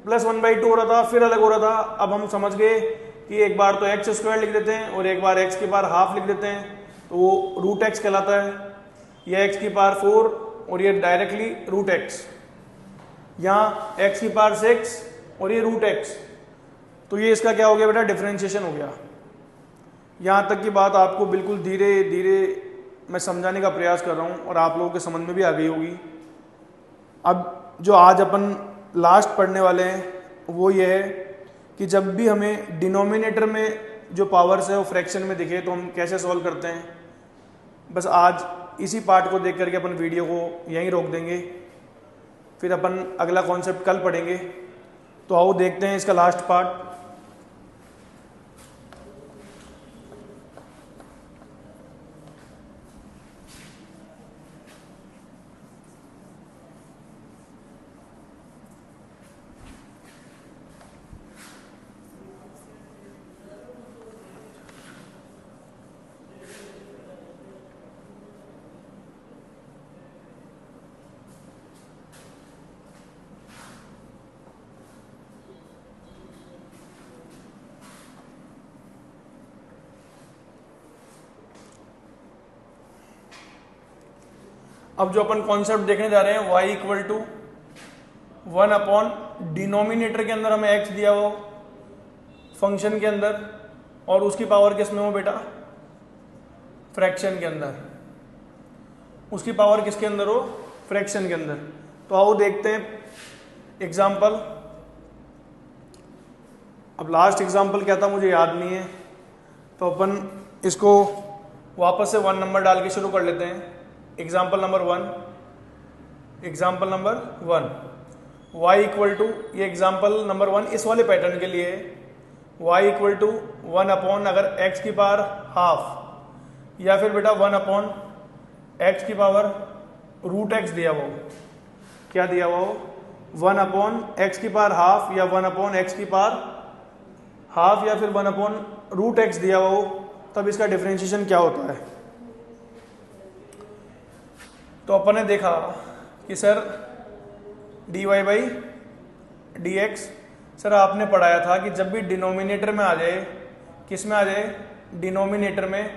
+ 1/2 हो रहा था, फिर अलग हो रहा था। अब हम समझ गए कि एक बार तो x² लिख देते हैं और एक बार x की पावर हाफ लिख देते हैं, तो वो रूट x कहलाता है। यह x की पावर 4 और ये डायरेक्टली रूट x, यहाँ x की पावर 6 और ये रूट x। तो ये इसका क्या हो गया बेटा, डिफरेंशिएशन हो गया। यहाँ तक की बात आपको बिल्कुल धीरे धीरे मैं समझाने का प्रयास कर रहा हूँ और आप लोगों के समझ में भी आ गई होगी। अब जो आज अपन लास्ट पढ़ने वाले हैं वो ये है कि जब भी हमें डिनोमिनेटर में जो पावर्स है वो फ्रैक्शन में दिखे तो हम कैसे सॉल्व करते हैं। बस आज इसी पार्ट को देख करके अपन वीडियो को यहीं रोक देंगे, फिर अपन अगला कॉन्सेप्ट कल पढ़ेंगे। तो आओ देखते हैं इसका लास्ट पार्ट। अब जो अपन कॉन्सेप्ट देखने जा रहे हैं, y इक्वल टू 1 डिनोमिनेटर के अंदर हमें x दिया हो फंक्शन के अंदर, और उसकी पावर किस में हो बेटा, फ्रैक्शन के अंदर। उसकी पावर किसके अंदर हो, फ्रैक्शन के अंदर। तो आओ देखते हैं एग्जाम्पल। अब लास्ट एग्जाम्पल क्या था मुझे याद नहीं है, तो अपन इसको वापस से 1 नंबर डाल के शुरू कर लेते हैं। Example number 1, example number 1, y equal to, ये एग्जाम्पल नंबर 1 इस वाले पैटर्न के लिए है, y इक्वल टू 1 अगर x की पावर हाफ या फिर बेटा 1 x की पावर रूट x दिया हुआ हो। क्या दिया हुआ हो, 1 x की पावर हाफ या 1 x की पावर हाफ या फिर 1 रूट x दिया हुआ हो, तब इसका डिफरेंशिएशन क्या होता है। तो अपन ने देखा कि sir dy by d x, sir आपने पढ़ाया था कि जब भी डिनोमिनेटर में आ जाए, किस में आ जाए, डिनोमिनेटर में,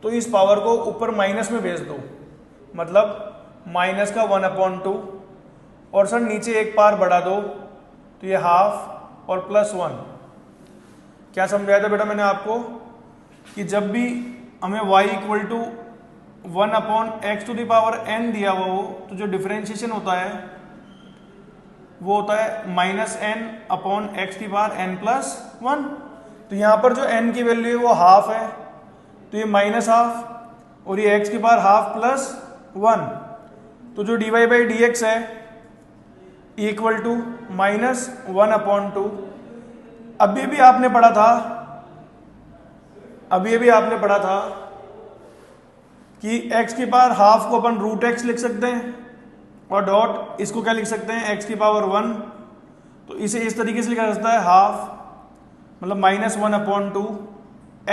तो इस पावर को ऊपर माइनस में भेज दो, मतलब माइनस का 1/2, और सर नीचे एक पावर बढ़ा दो, तो ये हाफ और +1। क्या समझाया था बेटा मैंने आपको कि जब भी हमें y equal to 1/x to the power n दिया हुआ हो, तो जो डिफरेंशिएशन होता है वो होता है -n/x की पावर n+1। तो यहाँ पर जो n की वैल्यू है वो हाफ है, तो ये -हाफ और ये x की पावर हाफ +1। तो जो dy बाई डी एक्स है इक्वल टू -1/2। अभी भी आपने पढ़ा था अभी अभी आपने पढ़ा था कि x की पावर हाफ को अपन रूट एक्स लिख सकते हैं और डॉट इसको क्या लिख सकते हैं x की पावर 1। तो इसे इस तरीके से लिखा जा सकता है हाफ मतलब -1/2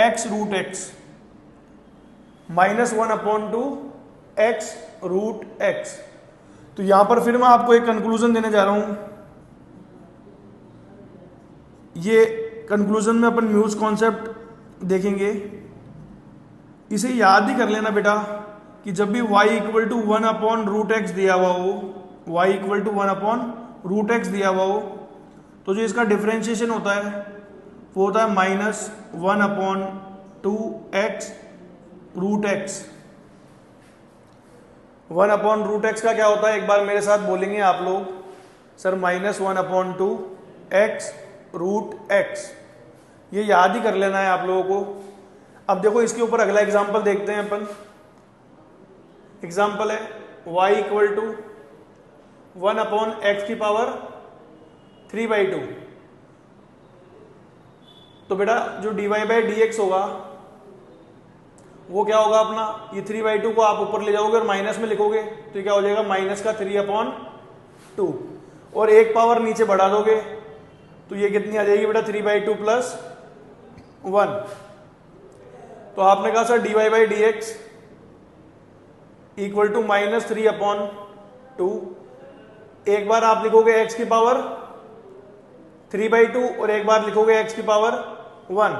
x root x, -1/2 x root x. तो यहां पर फिर मैं आपको एक कंक्लूजन देने जा रहा हूं। ये कंक्लूजन में अपन म्यूज कॉन्सेप्ट देखेंगे। इसे याद ही कर लेना बेटा कि जब भी y इक्वल टू 1/√x दिया हुआ हो, y इक्वल टू 1/√x दिया हुआ हो, तो जो इसका डिफरेंशिएशन होता है वो होता है -1/2x रूट एक्स। 1/√x का क्या होता है, एक बार मेरे साथ बोलेंगे आप लोग, सर -1/2x रूट एक्स। ये याद ही कर लेना है आप लोगों को। अब देखो इसके ऊपर अगला एग्जाम्पल देखते हैं अपन। एग्जाम्पल है y इक्वल टू 1/x की पावर 3/2। तो बेटा जो dy/dx होगा वो क्या होगा अपना, ये 3/2 को आप ऊपर ले जाओगे और माइनस में लिखोगे तो ये क्या हो जाएगा -3/2। और एक पावर नीचे बढ़ा दोगे तो ये कितनी आ जाएगी बेटा 3/2 प्लस 1। तो आपने कहा सर dy/dx इक्वल टू -3/2। एक बार आप लिखोगे x की पावर 3/2 और एक बार लिखोगे x की पावर 1।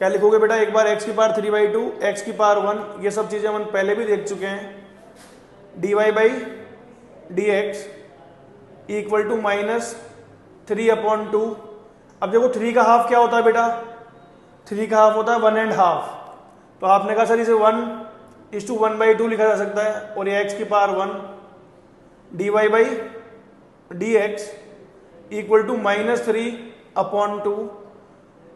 क्या लिखोगे बेटा, एक बार x की पावर 3/2, x की पावर 1। ये सब चीजें हम पहले भी देख चुके हैं। dy/dx equal to -3/2। अब देखो 3 का हाफ क्या होता है बेटा, 3 का हाफ होता है 1.5। तो आपने कहा सर इसे 1:1/2 लिखा जा सकता है और ये x की पावर 1। dy/dx equal to -3/2।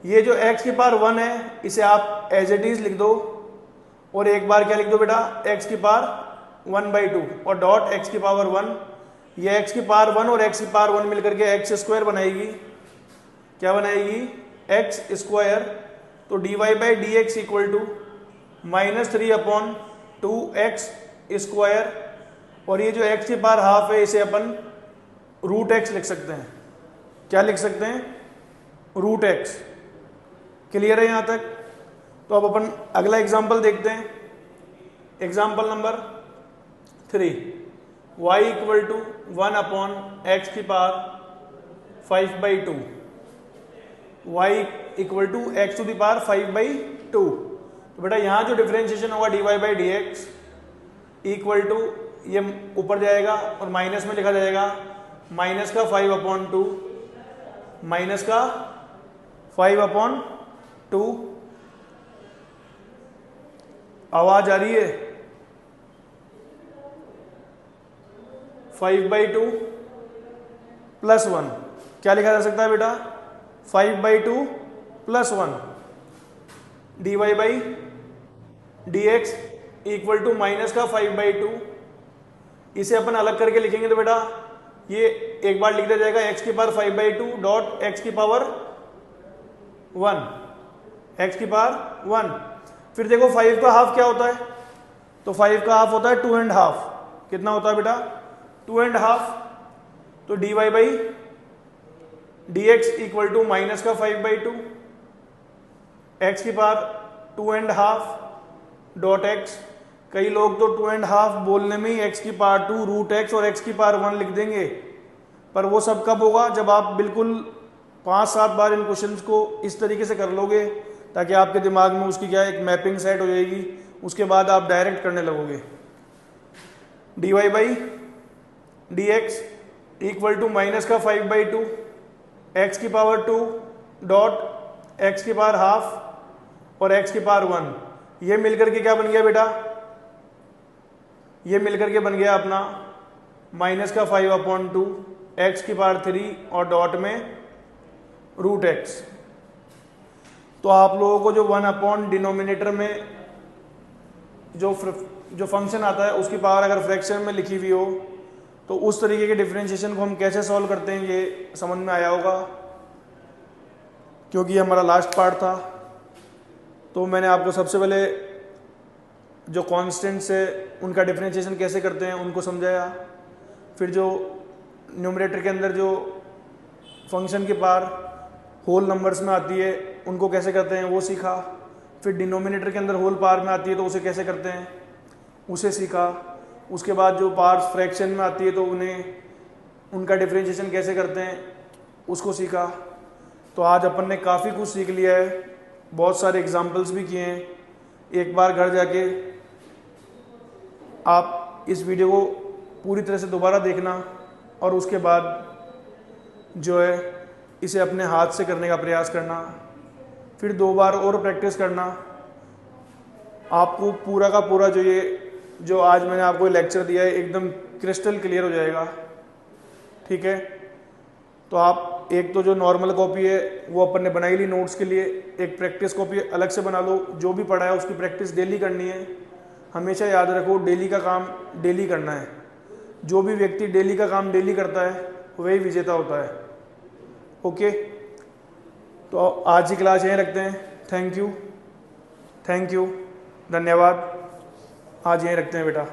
ये जो x की पावर 1 है इसे आप एज इट इज लिख दो और एक बार क्या लिख दो बेटा x की पावर 1/2 और डॉट x की पावर 1। ये x की पावर 1 और x की पावर 1 मिलकर के x² बनाएगी। क्या बनाएगी, x²। तो dy/dx इक्वल टू -3/2x²। और ये जो x की पावर हाफ है इसे अपन रूट x लिख सकते हैं। क्या लिख सकते हैं, रूट x। क्लियर है यहां तक। तो अब अपन अगला एग्जांपल देखते हैं। Example number 3, y equal to 1/x की power 5/2। y equal to x to the power 5/2। तो बेटा यहां जो डिफरेंशिएशन होगा dy/dx इक्वल टू, ये ऊपर जाएगा और माइनस में लिखा जाएगा माइनस का 5/2 माइनस का 5/2। आवाज आ रही है, 5/2 प्लस 1। क्या लिखा जा सकता है बेटा, 5/2 plus 1। dy/dx equal to minus का 5/2। इसे अपन अलग करके लिखेंगे तो बेटा ये एक बार लिख दिया जाएगा x की पावर 5/2 डॉट x की पावर 1, x की पावर 1। फिर देखो 5 का हाफ क्या होता है, तो 5 का हाफ होता है 2.5। कितना होता है बेटा, 2.5। तो dy/dx इक्वल टू माइनस का 5/2 x की पावर 2.5 डॉट x। कई लोग तो 2.5 बोलने में ही x की पावर 2 रूट x और x की पावर 1 लिख देंगे, पर वो सब कब होगा, जब आप बिल्कुल 5-7 बार इन क्वेश्चंस को इस तरीके से कर लोगे ताकि आपके दिमाग में उसकी क्या एक मैपिंग सेट हो जाएगी। उसके बाद आप डायरेक्ट करने लगोगे। dy/dx इक्वल टू माइनस का 5/2 x की पावर 2 डॉट x की पावर हाफ और x की पावर 1। ये मिलकर के क्या बन गया बेटा, ये मिलकर के बन गया अपना माइनस का 5/2 x की पावर 3 और डॉट में रूट x। तो आप लोगों को जो 1 डिनोमिनेटर में जो फंक्शन आता है उसकी पावर अगर फ्रैक्शन में लिखी हुई हो तो उस तरीके के डिफरेंशिएशन को हम कैसे सॉल्व करते हैं ये समझ में आया होगा, क्योंकि ये हमारा लास्ट पार्ट था। तो मैंने आपको सबसे पहले जो कॉन्स्टेंट्स है उनका डिफरेंशिएशन कैसे करते हैं उनको समझाया। फिर जो न्यूमरेटर के अंदर जो फंक्शन की पावर होल नंबर्स में आती है उनको कैसे करते हैं वो सीखा। फिर डिनोमिनेटर के अंदर होल पावर में आती है तो उसे कैसे करते हैं उसे सीखा। उसके बाद जो पावर्स फ्रैक्शन में आती है तो उनका डिफरेंशिएशन कैसे करते हैं उसको सीखा। तो आज अपन ने काफ़ी कुछ सीख लिया है, बहुत सारे एग्जाम्पल्स भी किए हैं। एक बार घर जाके आप इस वीडियो को पूरी तरह से दोबारा देखना और उसके बाद जो है इसे अपने हाथ से करने का प्रयास करना। फिर 2 बार और प्रैक्टिस करना। आपको पूरा का पूरा जो आज मैंने आपको लेक्चर दिया है एकदम क्रिस्टल क्लियर हो जाएगा। ठीक है, तो आप एक तो जो नॉर्मल कॉपी है वो अपन ने बनाई ली नोट्स के लिए, एक प्रैक्टिस कॉपी अलग से बना लो। जो भी पढ़ा है उसकी प्रैक्टिस डेली करनी है। हमेशा याद रखो डेली का काम डेली करना है। जो भी व्यक्ति डेली का काम डेली करता है वही विजेता होता है। ओके, तो आज की क्लास यहीं रखते हैं। थैंक यू, धन्यवाद। आज यहीं रखते हैं बेटा।